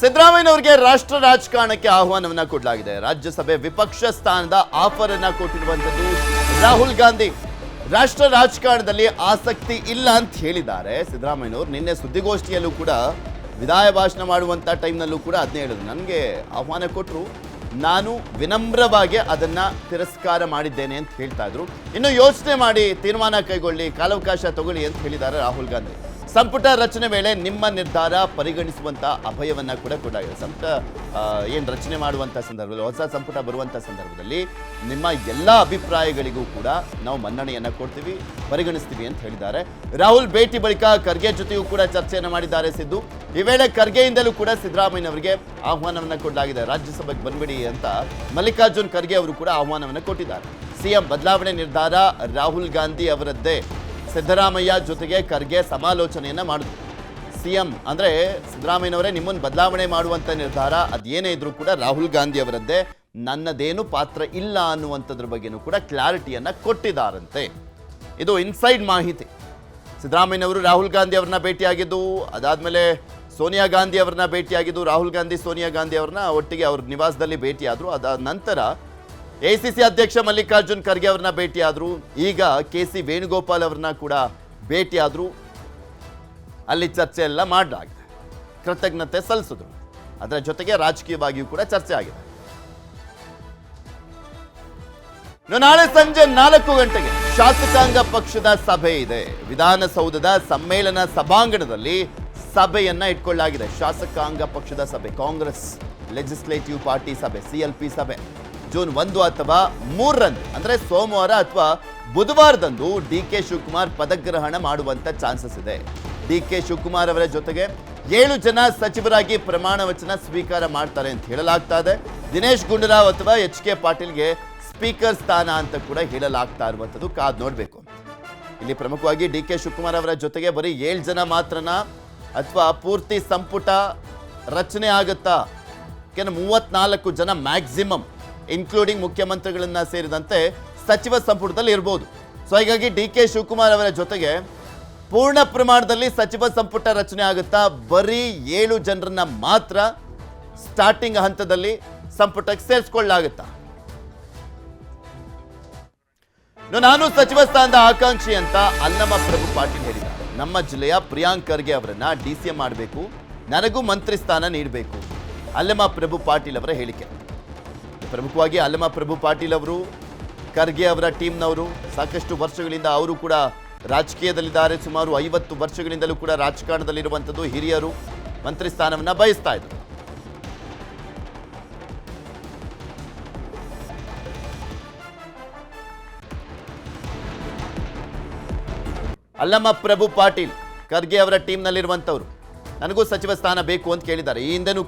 ಸಿದ್ದರಾಮಯ್ಯನವರಿಗೆ ರಾಷ್ಟ್ರ ರಾಜಕಾರಣಕ್ಕೆ ಆಹ್ವಾನವನ್ನ ಕೊಡಲಾಗಿದೆ. ರಾಜ್ಯಸಭೆ ವಿಪಕ್ಷ ಸ್ಥಾನದ ಆಫರ್ ಅನ್ನ ಕೊಟ್ಟಿರುವಂತದ್ದು ರಾಹುಲ್ ಗಾಂಧಿ. ರಾಷ್ಟ್ರ ರಾಜಕಾರಣದಲ್ಲಿ ಆಸಕ್ತಿ ಇಲ್ಲ ಅಂತ ಹೇಳಿದ್ದಾರೆ ಸಿದ್ದರಾಮಯ್ಯನವರು. ನಿನ್ನೆ ಸುದ್ದಿಗೋಷ್ಠಿಯಲ್ಲೂ ಕೂಡ ವಿದಾಯ ಭಾಷಣ ಮಾಡುವಂತ ಟೈಮ್ನಲ್ಲೂ ಕೂಡ ಅದನ್ನೇ ಹೇಳಿದ್ರು. ನನಗೆ ಆಹ್ವಾನ ಕೊಟ್ಟರು, ನಾನು ವಿನಮ್ರವಾಗಿ ಅದನ್ನ ತಿರಸ್ಕಾರ ಮಾಡಿದ್ದೇನೆ ಅಂತ ಹೇಳ್ತಾ ಇದ್ರು. ಇನ್ನು ಯೋಚನೆ ಮಾಡಿ ತೀರ್ಮಾನ ಕೈಗೊಳ್ಳಿ, ಕಾಲಾವಕಾಶ ತಗೊಳ್ಳಿ ಅಂತ ಹೇಳಿದ್ದಾರೆ ರಾಹುಲ್ ಗಾಂಧಿ. ಸಂಪುಟ ರಚನೆ ವೇಳೆ ನಿಮ್ಮ ನಿರ್ಧಾರ ಪರಿಗಣಿಸುವಂತ ಅಭಯವನ್ನ ಕೂಡ ಕೊಡಲಾಗಿದೆ. ಸಂಪುಟ ಏನು ರಚನೆ ಮಾಡುವಂತ ಸಂದರ್ಭದಲ್ಲಿ, ಹೊಸ ಸಂಪುಟ ಬರುವಂತ ಸಂದರ್ಭದಲ್ಲಿ ನಿಮ್ಮ ಎಲ್ಲ ಅಭಿಪ್ರಾಯಗಳಿಗೂ ಕೂಡ ನಾವು ಮನ್ನಣೆಯನ್ನ ಕೊಡ್ತೀವಿ, ಪರಿಗಣಿಸ್ತೀವಿ ಅಂತ ಹೇಳಿದ್ದಾರೆ. ರಾಹುಲ್ ಭೇಟಿ ಬಳಿಕ ಖರ್ಗೆ ಜೊತೆಯೂ ಕೂಡ ಚರ್ಚೆಯನ್ನು ಮಾಡಿದ್ದಾರೆ ಸಿದ್ದು. ಈ ವೇಳೆ ಖರ್ಗೆಯಿಂದಲೂ ಕೂಡ ಸಿದ್ದರಾಮಯ್ಯನವರಿಗೆ ಆಹ್ವಾನವನ್ನ ಕೊಡಲಾಗಿದೆ. ರಾಜ್ಯಸಭೆಗೆ ಬಂದ್ಬಿಡಿ ಅಂತ ಮಲ್ಲಿಕಾರ್ಜುನ್ ಖರ್ಗೆ ಅವರು ಕೂಡ ಆಹ್ವಾನವನ್ನು ಕೊಟ್ಟಿದ್ದಾರೆ. ಸಿಎಂ ಬದಲಾವಣೆ ನಿರ್ಧಾರ ರಾಹುಲ್ ಗಾಂಧಿ ಅವರದ್ದೇ. ಸಿದ್ದರಾಮಯ್ಯ ಜೊತೆಗೆ ಖರ್ಗೆ ಸಮಾಲೋಚನೆಯನ್ನ ಮಾಡಿದ್ರು. ಸಿಎಂ ಅಂದ್ರೆ ಸಿದ್ದರಾಮಯ್ಯನವರೇ, ನಿಮ್ಮನ್ನು ಬದಲಾವಣೆ ಮಾಡುವಂತ ನಿರ್ಧಾರ ಅದೇನೇ ಇದ್ರೂ ಕೂಡ ರಾಹುಲ್ ಗಾಂಧಿ ಅವರದ್ದೇ, ನನ್ನದೇನು ಪಾತ್ರ ಇಲ್ಲ ಅನ್ನುವಂಥದ್ರ ಬಗ್ಗೆನೂ ಕೂಡ ಕ್ಲಾರಿಟಿಯನ್ನ ಕೊಟ್ಟಿದ್ದಾರಂತೆ. ಇದು ಇನ್ಸೈಡ್ ಮಾಹಿತಿ. ಸಿದ್ದರಾಮಯ್ಯನವರು ರಾಹುಲ್ ಗಾಂಧಿ ಅವರನ್ನ ಭೇಟಿಯಾಗಿದ್ದು, ಅದಾದ್ಮೇಲೆ ಸೋನಿಯಾ ಗಾಂಧಿ ಅವರನ್ನ ಭೇಟಿಯಾಗಿದ್ದು. ರಾಹುಲ್ ಗಾಂಧಿ ಸೋನಿಯಾ ಗಾಂಧಿ ಅವರನ್ನ ಒಟ್ಟಿಗೆ ಅವ್ರ ನಿವಾಸದಲ್ಲಿ ಭೇಟಿಯಾದ್ರು. ಅದಾದ ನಂತರ ಎಸಿಸಿ ಅಧ್ಯಕ್ಷ ಮಲ್ಲಿಕಾರ್ಜುನ್ ಖರ್ಗೆ ಅವರನ್ನ ಭೇಟಿಯಾದ್ರು. ಈಗ KC ವೇಣುಗೋಪಾಲ್ ಅವರನ್ನ ಕೂಡ ಭೇಟಿಯಾದ್ರು. ಅಲ್ಲಿ ಚರ್ಚೆ ಎಲ್ಲ ಮಾಡಲಾಗಿದೆ, ಕೃತಜ್ಞತೆ ಸಲ್ಲಿಸಿದ್ರು. ಅದರ ಜೊತೆಗೆ ರಾಜಕೀಯವಾಗಿಯೂ ಕೂಡ ಚರ್ಚೆ ಆಗಿದೆ. ನಾಳೆ ಸಂಜೆ 4 ಗಂಟೆಗೆ ಶಾಸಕಾಂಗ ಪಕ್ಷದ ಸಭೆ ಇದೆ. ವಿಧಾನಸೌಧದ ಸಮ್ಮೇಳನ ಸಭಾಂಗಣದಲ್ಲಿ ಸಭೆಯನ್ನ ಇಟ್ಕೊಳ್ಳಲಾಗಿದೆ. ಶಾಸಕಾಂಗ ಪಕ್ಷದ ಸಭೆ, ಕಾಂಗ್ರೆಸ್ ಲೆಜಿಸ್ಲೇಟಿವ್ ಪಾರ್ಟಿ ಸಭೆ, CLP ಸಭೆ ಜೂನ್ 1 ಅಥವಾ 3ರಂದು, ಅಂದ್ರೆ ಸೋಮವಾರ ಅಥವಾ ಬುಧವಾರದಂದು DK ಶಿವಕುಮಾರ್ ಪದಗ್ರಹಣ ಮಾಡುವಂತ ಚಾನ್ಸಸ್ ಇದೆ. DK ಶಿವಕುಮಾರ್ ಅವರ ಜೊತೆಗೆ 7 ಜನ ಸಚಿವರಾಗಿ ಪ್ರಮಾಣ ವಚನ ಸ್ವೀಕಾರ ಮಾಡ್ತಾರೆ ಅಂತ ಹೇಳಲಾಗ್ತಾ ಇದೆ. ದಿನೇಶ್ ಗುಂಡೂರಾವ್ ಅಥವಾ HK ಪಾಟೀಲ್ಗೆ ಸ್ಪೀಕರ್ ಸ್ಥಾನ ಅಂತ ಕೂಡ ಹೇಳಲಾಗ್ತಾ ಇರುವಂಥದ್ದು. ಕಾದ್ ನೋಡಬೇಕು. ಇಲ್ಲಿ ಪ್ರಮುಖವಾಗಿ DK ಶಿವಕುಮಾರ್ ಅವರ ಜೊತೆಗೆ ಬರೀ 7 ಜನ ಮಾತ್ರನಾ ಅಥವಾ ಪೂರ್ತಿ ಸಂಪುಟ ರಚನೆ ಆಗುತ್ತಾ? 34 ಜನ ಮ್ಯಾಕ್ಸಿಮಮ್, ಇನ್ಕ್ಲೂಡಿಂಗ್ ಮುಖ್ಯಮಂತ್ರಿಗಳನ್ನ ಸೇರಿದಂತೆ ಸಚಿವ ಸಂಪುಟದಲ್ಲಿ ಇರಬಹುದು. ಸೊ ಹೀಗಾಗಿ DK ಶಿವಕುಮಾರ್ ಅವರ ಜೊತೆಗೆ ಪೂರ್ಣ ಪ್ರಮಾಣದಲ್ಲಿ ಸಚಿವ ಸಂಪುಟ ರಚನೆ ಆಗುತ್ತಾ? ಬರೀ 7 ಜನರನ್ನ ಮಾತ್ರ ಸ್ಟಾರ್ಟಿಂಗ್ ಹಂತದಲ್ಲಿ ಸಂಪುಟಕ್ಕೆ ಸೇರಿಸಿಕೊಳ್ಳಲಾಗುತ್ತಾ? ನಾನು ಸಚಿವ ಸ್ಥಾನದ ಆಕಾಂಕ್ಷಿ ಅಂತ ಅಲ್ಲಮ ಪ್ರಭು ಪಾಟೀಲ್ ಹೇಳಿದ್ದಾರೆ. ನಮ್ಮ ಜಿಲ್ಲೆಯ ಪ್ರಿಯಾಂಕ್ ಖರ್ಗೆ ಅವರನ್ನ DCM ಮಾಡಬೇಕು, ನನಗೂ ಮಂತ್ರಿ ಸ್ಥಾನ ನೀಡಬೇಕು. ಅಲ್ಲಮ ಪ್ರಭು ಪಾಟೀಲ್ ಅವರ ಹೇಳಿಕೆ. ಪ್ರಮುಖವಾಗಿ ಅಲ್ಲಮ ಪ್ರಭು ಪಾಟೀಲ್ ಅವರು ಖರ್ಗೆ ಅವರ ಟೀಮ್ನವರು. ಸಾಕಷ್ಟು ವರ್ಷಗಳಿಂದ ಅವರು ಕೂಡ ರಾಜಕೀಯದಲ್ಲಿದ್ದಾರೆ. ಸುಮಾರು 50 ವರ್ಷಗಳಿಂದಲೂ ಕೂಡ ರಾಜಕಾರಣದಲ್ಲಿರುವಂಥದ್ದು. ಹಿರಿಯರು, ಮಂತ್ರಿ ಸ್ಥಾನವನ್ನು ಬಯಸ್ತಾ ಇದ್ರು. ಅಲ್ಲಮ ಪ್ರಭು ಪಾಟೀಲ್ ಖರ್ಗೆ ಅವರ ಟೀಮ್ನಲ್ಲಿರುವಂಥವ್ರು. ನನಗೂ ಸಚಿವ ಸ್ಥಾನ ಬೇಕು ಅಂತ ಕೇಳಿದ್ದಾರೆ. ಈ ಹಿಂದೆನೂ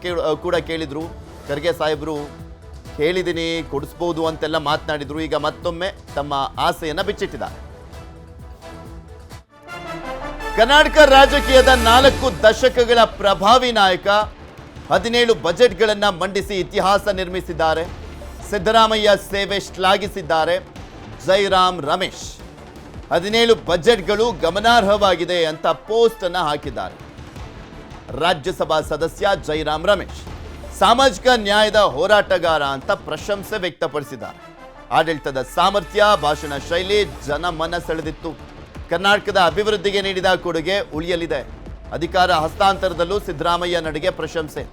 ಕೂಡ ಕೇಳಿದ್ರು. ಖರ್ಗೆ ಸಾಹೇಬರು ಹೇಳಿದ್ದೀನಿ, ಕೊಡಿಸ್ಬೋದು ಅಂತೆಲ್ಲ ಮಾತನಾಡಿದ್ರು. ಈಗ ಮತ್ತೊಮ್ಮೆ ತಮ್ಮ ಆಸೆಯನ್ನ ಬಿಚ್ಚಿಟ್ಟಿದ್ದಾರೆ. ಕರ್ನಾಟಕ ರಾಜಕೀಯದ 4 ದಶಕಗಳ ಪ್ರಭಾವಿ ನಾಯಕ 17 ಬಜೆಟ್ಗಳನ್ನ ಮಂಡಿಸಿ ಇತಿಹಾಸ ನಿರ್ಮಿಸಿದ್ದಾರೆ. ಸಿದ್ದರಾಮಯ್ಯ ಸೇವೆ ಶ್ಲಾಘಿಸಿದ್ದಾರೆ ಜೈರಾಮ್ ರಮೇಶ್. 17 ಬಜೆಟ್ಗಳು ಗಮನಾರ್ಹವಾಗಿದೆ ಅಂತ ಪೋಸ್ಟ್ ಅನ್ನ ಹಾಕಿದ್ದಾರೆ. ರಾಜ್ಯಸಭಾ ಸದಸ್ಯ ಜೈರಾಮ್ ರಮೇಶ್ ಸಾಮಾಜಿಕ ನ್ಯಾಯದ ಹೋರಾಟಗಾರ ಅಂತ ಪ್ರಶಂಸೆ ವ್ಯಕ್ತಪಡಿಸಿದ್ದಾರೆ. ಆಡಳಿತದ ಸಾಮರ್ಥ್ಯ, ಭಾಷಣ ಶೈಲಿ ಜನಮನ ಸೆಳೆದಿತ್ತು. ಕರ್ನಾಟಕದ ಅಭಿವೃದ್ಧಿಗೆ ನೀಡಿದ ಕೊಡುಗೆ ಉಳಿಯಲಿದೆ. ಅಧಿಕಾರ ಹಸ್ತಾಂತರದಲ್ಲೂ ಸಿದ್ದರಾಮಯ್ಯ ನಡೆಗೆ ಪ್ರಶಂಸೆ.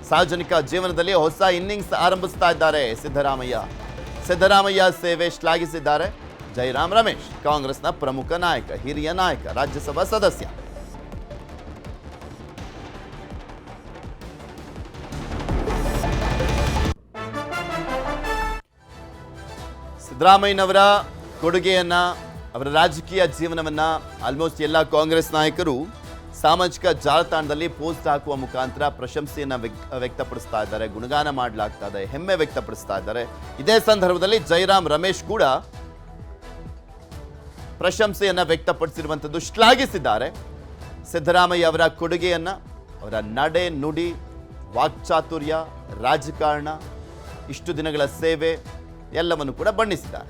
ಸಾರ್ವಜನಿಕ ಜೀವನದಲ್ಲಿ ಹೊಸ ಇನ್ನಿಂಗ್ಸ್ ಆರಂಭಿಸ್ತಾ ಇದ್ದಾರೆ ಸಿದ್ದರಾಮಯ್ಯ. ಸಿದ್ದರಾಮಯ್ಯ ಸೇವೆ ಶ್ಲಾಘಿಸಿದ್ದಾರೆ ಜೈರಾಮ್ ರಮೇಶ್. ಕಾಂಗ್ರೆಸ್ನ ಪ್ರಮುಖ ನಾಯಕ, ಹಿರಿಯ ನಾಯಕ, ರಾಜ್ಯಸಭಾ ಸದಸ್ಯ. ಸಿದ್ದರಾಮಯ್ಯನವರ ಕೊಡುಗೆಯನ್ನ, ಅವರ ರಾಜಕೀಯ ಜೀವನವನ್ನ ಆಲ್ಮೋಸ್ಟ್ ಎಲ್ಲ ಕಾಂಗ್ರೆಸ್ ನಾಯಕರು ಸಾಮಾಜಿಕ ಜಾಲತಾಣದಲ್ಲಿ ಪೋಸ್ಟ್ ಹಾಕುವ ಮುಖಾಂತರ ಪ್ರಶಂಸೆಯನ್ನ ವ್ಯಕ್ತಪಡಿಸ್ತಾ ಇದ್ದಾರೆ, ಗುಣಗಾನ ಮಾಡಲಾಗ್ತಾ ಇದೆ, ಹೆಮ್ಮೆ ವ್ಯಕ್ತಪಡಿಸ್ತಾ ಇದ್ದಾರೆ. ಇದೇ ಸಂದರ್ಭದಲ್ಲಿ ಜೈರಾಮ್ ರಮೇಶ್ ಕೂಡ ಪ್ರಶಂಸೆಯನ್ನ ವ್ಯಕ್ತಪಡಿಸಿರುವಂಥದ್ದು, ಶ್ಲಾಘಿಸಿದ್ದಾರೆ ಸಿದ್ದರಾಮಯ್ಯ ಅವರ ಕೊಡುಗೆಯನ್ನ, ಅವರ ನಡೆ ನುಡಿ, ವಾಕ್ಚಾತುರ್ಯ, ರಾಜಕಾರಣ, ಇಷ್ಟು ದಿನಗಳ ಸೇವೆ ಎಲ್ಲವನ್ನು ಕೂಡ ಬಣ್ಣಿಸಿದ್ದಾರೆ.